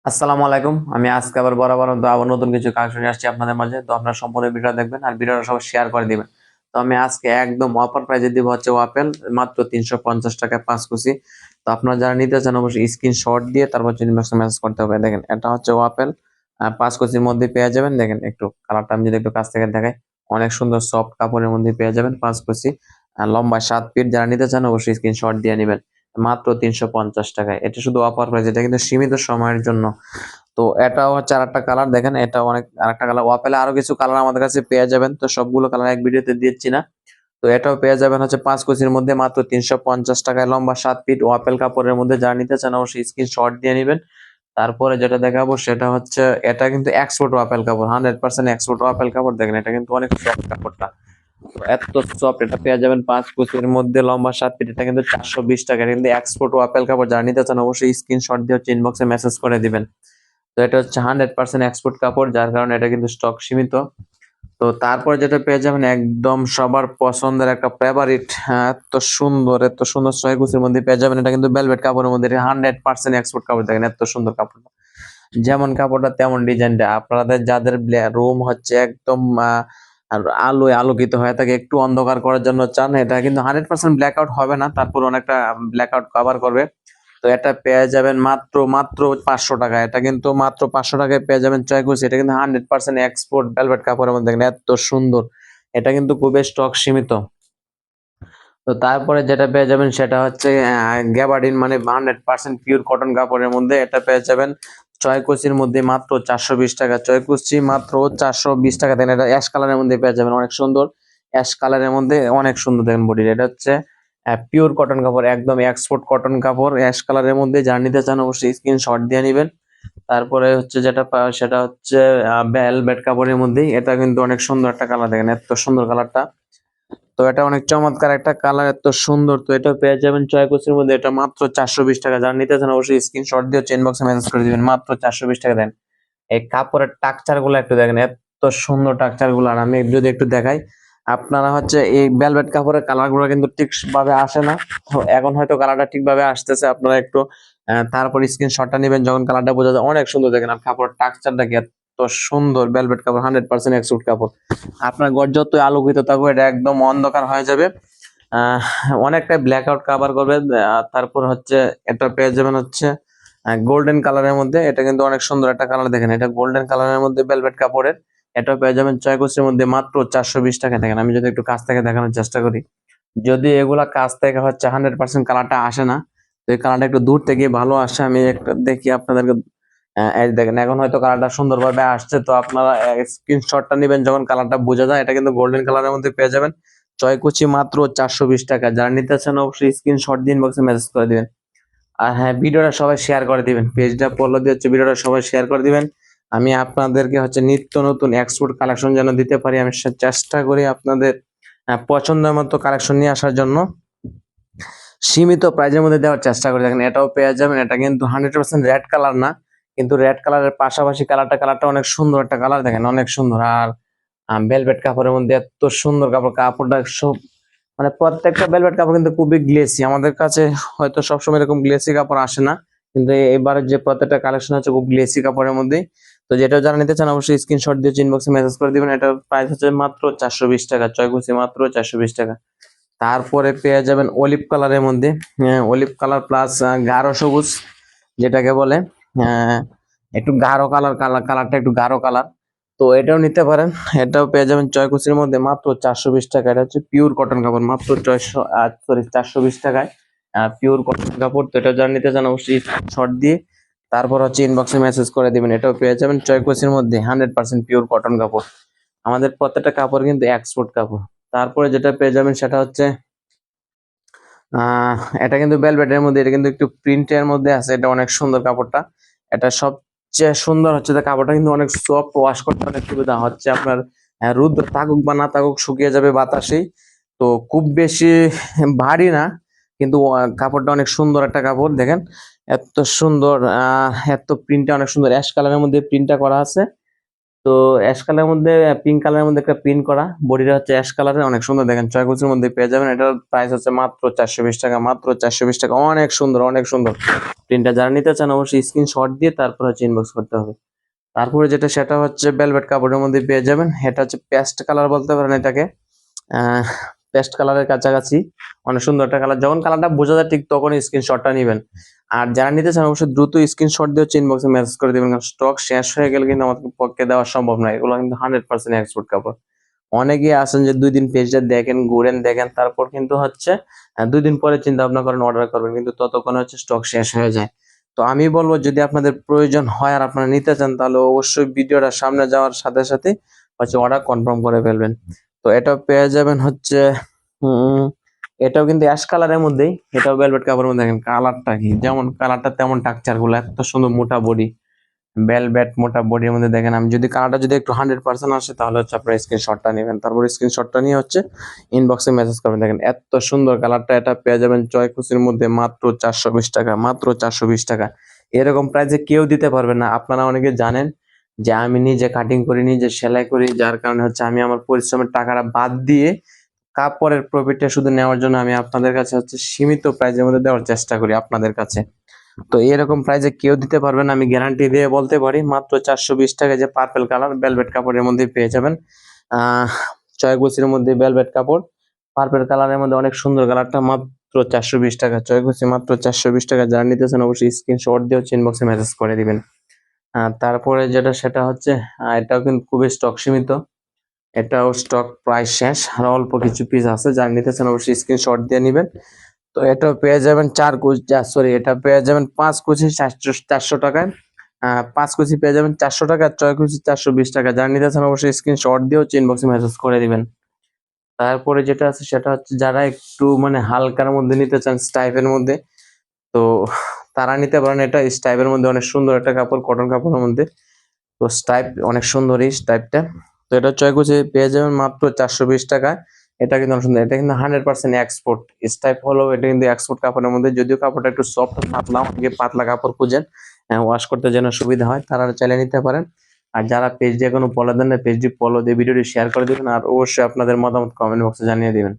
আসসালামু আলাইকুম। আমি আজকে আবার বরাবর মতো আবার নতুন কিছু কালেকশন নিয়ে আসছি আপনাদের মাঝে। তো আপনারা সম্পূর্ণ ভিডিও দেখবেন আর ভিডিওটা সবাই শেয়ার করে দিবেন। তো আমি আজকে একদম অফার প্রাইজে দিব হচ্ছে আপেল মাত্র 350 টাকায় 5 কুচি। তো আপনারা যারা নিতে চান অবশ্যই স্ক্রিনশট দিয়ে তারপর ইনবক্সে মেসেজ করতে হবে। দেখেন এটা হচ্ছে আপেল 5 কুচির মধ্যে পেয়ে যাবেন। দেখেন একটু কালারটা আমি যদি একটু কাছ থেকে দেখাই, অনেক সুন্দর সফট কাপড়ের মধ্যে পেয়ে যাবেন 5 কুচি। লম্বা 7 ফিট যারা নিতে চান অবশ্যই স্ক্রিনশট দিয়ে নেবেন। মাত্র 350 টাকায়, এটা শুধু অফার প্রাইস, এটা কিন্তু সীমিত সময়ের জন্য। তো এটাও হচ্ছে আরেকটা কালার, দেখেন এটা অনেক আরেকটা কালার। ওয়াপেলে আরো কিছু কালার আমাদের কাছে পেয়ে যাবেন, তো সবগুলো কালার এক ভিডিওতে দিচ্ছি না। তো এটাও পেয়ে যাবেন হচ্ছে 5 কুচির মধ্যে মাত্র 350 টাকায়, লম্বা 7 ফিট ওয়াপেল কাপড়ের মধ্যে। যারা নিতে চান অবশ্যই স্ক্রিনশট দিয়ে নেবেন। তারপরে যেটা দেখাবো সেটা হচ্ছে এটা কিন্তু এক্সপোর্ট ওয়াপেল কাপড়, 100% এক্সপোর্ট ওয়াপেল কাপড়। দেখেন এটা কিন্তু অনেক সফট কাপড়টা, তো এত সফট। এটা পেয়ে যাবেন 5 কুচির মধ্যে লম্বা 7 ফিট, এটা কিন্তু 420 টাকা। এটা কিন্তু এক্সপোর্ট ওয়াপেল কাপড়। যারা নিতে চান অবশ্যই স্ক্রিনশট দিয়ে হচ্ছে ইনবক্সে মেসেজ করে দিবেন। তো এটা হচ্ছে 100% এক্সপোর্ট কাপড়, যার কারণে এটা কিন্তু স্টক সীমিত। তো তারপর যেটা পেয়ে যাবেন একদম সবার পছন্দের একটা ফেভারিট, এত সুন্দর এত সুন্দর 6 কুচির মধ্যে পেয়ে যাবেন। এটা কিন্তু ভেলভেট কাপড়ের মধ্যে, 100% এক্সপোর্ট কাপড়। দেখেন এত সুন্দর কাপড়, যেমন কাপড়টা তেমন ডিজাইনটা। আপনাদের যাদের রুম হচ্ছে একদম আর আলোয় আলোকিত হয়ে থাকে, একটু অন্ধকার করার জন্য চান, এটা কিন্তু 100% ব্ল্যাক আউট হবে না, তারপর অনেকটা ব্ল্যাক আউট কভার করবে। তো এটা পেয়ে যাবেন মাত্র মাত্র 500 টাকা। এটা কিন্তু মাত্র 500 টাকায় পেয়ে যাবেন চয়কুচি। এটা কিন্তু 100% এক্সপোর্ট ভেলভেট কাপড়ের মধ্যে, দেখেন এত সুন্দর। এটা কিন্তু খুবই স্টক সীমিত। তো তারপরে যেটা পেয়ে যাবেন সেটা হচ্ছে গ্যাবার্ডিন, মানে 100% পিওর কটন কাপড়ের মধ্যে। এটা পেয়ে যাবেন চয়কুচির মধ্যে মাত্র 420 টাকা। চয়কুচি মাত্র 420 টাকা দেন। এটা অ্যাশ কালারের মধ্যে পেয়ে যাবেন, অনেক সুন্দর অ্যাশ কালারের মধ্যে, অনেক সুন্দর দেখেন বডির। এটা হচ্ছে পিওর কটন কাপড়, একদম এক্সপোর্ট কটন কাপড়, অ্যাশ কালারের মধ্যে। যারা নিতে চান অবশ্যই স্ক্রিনশট দিয়ে নেবেন। তারপরে হচ্ছে যেটা সেটা হচ্ছে ভেলভেট কাপড়ের মধ্যেই। এটা কিন্তু অনেক সুন্দর একটা কালার, দেখেন এত সুন্দর কালারটা। তো এটা অনেক চমৎকার একটা কালার, এত সুন্দর। তো এটা পেয়ে যাবেন চয়কুচির মধ্যে, এটা মাত্র 420 টাকা। যারা নিতে চান অবশ্যই স্ক্রিনশট দিয়ে চেইন বক্সে মেসেজ করে দিবেন, মাত্র 420 টাকা দেন। এই কাপড়ের টাকচার গুলো একটু দেখেন, এত সুন্দর টাকচার গুলো। আর আমি যদি একটু দেখাই, আপনারা হচ্ছে এই ভেলভেট কাপড়ের কালার গুলো কিন্তু ঠিক ভাবে আসে না। তো এখন হয়তো কালারটা ঠিকভাবে আসতেছে, আপনারা একটু তারপর স্ক্রিনশটটা নেবেন যখন কালারটা বোঝা যায়। অনেক সুন্দর দেখেন, আর কাপড়ের টাকচারটা কি এত সুন্দর। ভেলভেট কাপড়, 100% এক্সপোর্ট কাপড়। আপনার ঘর যতই আলোকিত থাকবে এটা একদম অন্ধকার হয়ে যাবে। আহ অনেকটা ব্ল্যাক আউট কাভার করবে। তারপর হচ্ছে এটা পেয়ে যাবেন হচ্ছে গোল্ডেন কালারের মধ্যে। এটা কিন্তু অনেক সুন্দর একটা কালার, দেখেন এটা গোল্ডেন কালারের মধ্যে ভেলভেট কাপড়ের। এটা পেয়ে যাবেন চয়কুচির মধ্যে মাত্র 420 টাকা। দেখেন আমি যদি একটু কাছ থেকে দেখানোর চেষ্টা করি, যদি এগুলা কাছ থেকে হচ্ছে 100% কালারটা আসে না, তো এই কালারটা একটু দূর থেকে ভালো আসে। আমি একটা দেখি আপনাদেরকে। এই দেখেন এখন হয়তো কালারটা সুন্দরভাবে আসছে। তো আপনারা স্ক্রিনশটটা নেবেন যখন কালারটা বোঝা যায়। এটা কিন্তু গোল্ডেন কালারের মধ্যে পেয়ে যাবেন চয়কুচি মাত্র 420 টাকা। যারা নিতে চান অবশ্যই স্ক্রিনশট দিয়ে ইনবক্সে মেসেজ করে দিবেন। আর হ্যাঁ, ভিডিওটা সবাই শেয়ার করে দিবেন, পেজটা ফলো দিয়ে হচ্ছে ভিডিওটা সবাই শেয়ার করে দিবেন। আমি আপনাদেরকে হচ্ছে নিত্য নতুন এক্সপোর্ট কালেকশন যেন দিতে পারি, আমি চেষ্টা করি আপনাদের পছন্দের মতো কালেকশন নিয়ে আসার জন্য। সীমিত প্রাইজের মধ্যে দেওয়ার চেষ্টা করি। দেখেন এটাও পেয়ে যাবেন। এটা কিন্তু 100% রেড কালার না, কিন্তু রেড কালারের পাশাপাশি কালারটা অনেক সুন্দর একটা কালার, দেখেন অনেক সুন্দর। আর ভেলভেট কাপড়ের মধ্যে এত সুন্দর কাপড়, কাপড়টা সব মানে প্রত্যেকটা ভেলভেট কাপড় কিন্তু খুবই গ্লেসি। আমাদের কাছে হয়তো সবসময় এরকম গ্লেসি কাপড় আসে না, কিন্তু এবারে যে প্রত্যেকটা কালেকশন হচ্ছে খুব গ্লেসি কাপড়ের মধ্যে। তো যেটা যারা নিতে চান অবশ্যই স্ক্রিনশট দিয়ে ইনবক্সে মেসেজ করে দিবেন। এটার প্রাইস হচ্ছে মাত্র 420 টাকা, চয়কুচি মাত্র 420 টাকা। তারপরে পেয়ে যাবেন অলিভ কালারের মধ্যে, অলিভ কালার প্লাস গাঢ় সবুজ যেটাকে বলে, আহ, একটু গাঢ় কালারটা একটু গাঢ় কালার। তো এটাও নিতে পারেন। এটাও পেয়ে যাবেন চয়কুচির মধ্যে মাত্র 420 টাকা। এটা হচ্ছে পিওর কটন কাপড়, মাত্র 420 টাকায় পিওর কটন কাপড়। তো এটা যারা নিতে চান অবশ্যই শর্ট দিয়ে তারপর হচ্ছে ইনবক্সে মেসেজ করে দিবেন। এটাও পেয়ে যাবেন চয়কুচির মধ্যে, 100% পিওর কটন কাপড়। আমাদের প্রত্যেকটা কাপড় কিন্তু এক্সপোর্ট কাপড়। তারপরে যেটা পেয়ে যাবেন সেটা হচ্ছে এটা কিন্তু ভেলভেটের মধ্যে, এটা কিন্তু একটু প্রিন্টের মধ্যে আছে। এটা অনেক সুন্দর কাপড়টা। এটা সবচেয়ে সুন্দর হচ্ছে যে কাপড়টা কিন্তু অনেক সফট, ওয়াশ করতে অনেক সুবিধা হচ্ছে আপনার। রোদ থাকুক বা না থাকুক শুকিয়ে যাবে বাতাসেই। তো খুব বেশি ভারী না, কিন্তু কাপড়টা অনেক সুন্দর একটা কাপড়। দেখেন এত সুন্দর, এত প্রিন্টটা অনেক সুন্দর, অ্যাশ কালারের মধ্যে প্রিন্টটা করা আছে। তো অ্যাশ কালারের মধ্যে পিঙ্ক কালারের মধ্যে একটা প্রিন্ট করা, বডিটা হচ্ছে অ্যাশ কালারের, অনেক সুন্দর দেখেন, 6 কুচির মধ্যে পেয়ে যাবেন। এটার প্রাইস হচ্ছে মাত্র 420 টাকা, মাত্র 420 টাকা। অনেক সুন্দর, অনেক সুন্দর প্রিন্টটা। যারা নিতে চান অবশ্যই স্ক্রিনশট দিয়ে তারপর হচ্ছে ইনবক্স করতে হবে। তারপরে যেটা সেটা হচ্ছে ভেলভেট কাপড়ের মধ্যে পেয়ে যাবেন। এটা হচ্ছে পেস্ট কালার বলতে পারেন এটাকে, পেস্ট কালারের কাছাকাছি, অনেক সুন্দর একটা কালার। যখন কালারটা বোঝা যায় ঠিক তখনই স্ক্রিনশটটা নেবেন। আর যারা নিতে চান অবশ্যই দ্রুত স্ক্রিনশট দিয়ে হচ্ছে ইনবক্সে মেসেজ করে দিবেন, কারণ স্টক শেষ হয়ে গেলে কিন্তু আমাদের পক্ষে দেওয়া সম্ভব নয়। এগুলো কিন্তু 100% এক্সপোর্ট কাপড়। অনেকেই আছেন যে 2 দিন পেজটা দেখেন, ঘুরেন, দেখেন, তারপর কিন্তু হচ্ছে 2 দিন পরে চিন্তা ভাবনা করেন অর্ডার করবেন, কিন্তু ততক্ষণে হচ্ছে স্টক শেষ হয়ে যায়। তো আমি বলবো যদি আপনাদের প্রয়োজন হয় আর আপনারা নিতে চান তাহলে অবশ্যই ভিডিওটা সামনে যাওয়ার সাথে সাথে হচ্ছে অর্ডার কনফার্ম করে ফেলবেন। তো এটাও পেয়ে যাবেন হচ্ছে উম এটাও কিন্তু অ্যাশ কালারের মধ্যেই, এটাও ভেলভেট কাপড়ের মধ্যে। দেখেন কালারটা কি, যেমন কালারটা তেমন টাকচার গুলো, এত সুন্দর মোটা বডি, ভেলভেট মোটা বডির মধ্যে দেখেন। আমি যদি কালারটা যদি একটু 100% আসে তাহলে হচ্ছে আপনার স্ক্রিনশটটা নেবেন, তারপর স্ক্রিনশটটা নিয়ে হচ্ছে ইনবক্সে মেসেজ করবেন। দেখেন এত সুন্দর কালারটা, এটা পেয়ে যাবেন 6 কুচির মধ্যে মাত্র 420 টাকা, মাত্র 420 টাকা। এরকম প্রাইসে কেউ দিতে পারবে না। আপনারা অনেকে জানেন যে আমি নিজে কাটিং করি, নিজে সেলাই করি, যার কারণে হচ্ছে আমি আমার পরিশ্রমের টাকাটা বাদ দিয়ে কাপড়ের প্রফিটটা শুধু নেওয়ার জন্য আমি আপনাদের কাছে হচ্ছে সীমিত প্রাইজের মধ্যে দেওয়ার চেষ্টা করি আপনাদের কাছে। তো এরকম প্রাইজে কেউ দিতে পারবে না, আমি গ্যারান্টি দিয়ে বলতে পারি। মাত্র 420 টাকা যে পার্পেল কালার ভেলভেট কাপড়ের মধ্যে পেয়ে যাবেন। আহ 6 কুচির মধ্যে ভেলভেট কাপড়, পার্পেল কালারের মধ্যে অনেক সুন্দর কালারটা, মাত্র 420 টাকা। 6 কুচি মাত্র 420 টাকা। যারা নিতেছেন অবশ্যই স্ক্রিনশট দিয়ে হচ্ছে ইনবক্সে মেসেজ করে দিবেন। তারপরে যেটা সেটা হচ্ছে এটাও কিন্তু খুবই স্টক সীমিত, এটাও স্টক প্রায় শেষ, আর অল্প কিছু পিস আছে। যারা নিতেছেন অবশ্যই স্ক্রিনশট দিয়ে নিবেন। তো এটা পেয়ে যাবেন 4 কুচি, সরি, এটা পেয়ে যাবেন 5 কুচি 400 টাকায়। 5 কুচি পেয়ে যাবেন 400 টাকা, 6 কুচি 420 টাকা। যারা নিতে চান অবশ্যই স্ক্রিনশট দিয়ে হচ্ছে ইনবক্সে মেসেজ করে দিবেন। তারপরে যেটা আছে সেটা হচ্ছে যারা একটু মানে হালকার মধ্যে নিতে চান, স্টাইপের মধ্যে, তো তারা নিতে পারেন। এটা স্টাইপের মধ্যে অনেক সুন্দর একটা কাপড়, কটন কাপড়ের মধ্যে। তো স্টাইপ অনেক সুন্দর এই স্টাইপটা। তো এটা 6 কুচি পেয়ে যাবেন মাত্র 420 টাকায়। এটা কিন্তু অনেক সুন্দর, এটা কিন্তু 100% এক্সপোর্ট স্টাইপ হলো, এটা কিন্তু এক্সপোর্ট কাপড়ের মধ্যে। যদিও কাপড়টা একটু সফট পাতলা, অনেকে পাতলা কাপড় খুঁজেন ওয়াশ করতে যেন সুবিধা হয়, তারা চাইলে নিতে পারেন। আর যারা পেজ দিয়ে কোনো ফলো দেন না, পেজটি ফলো দিয়ে ভিডিওটি শেয়ার করে দিবেন, আর অবশ্যই আপনাদের মতামত কমেন্ট বক্সে জানিয়ে দিবেন।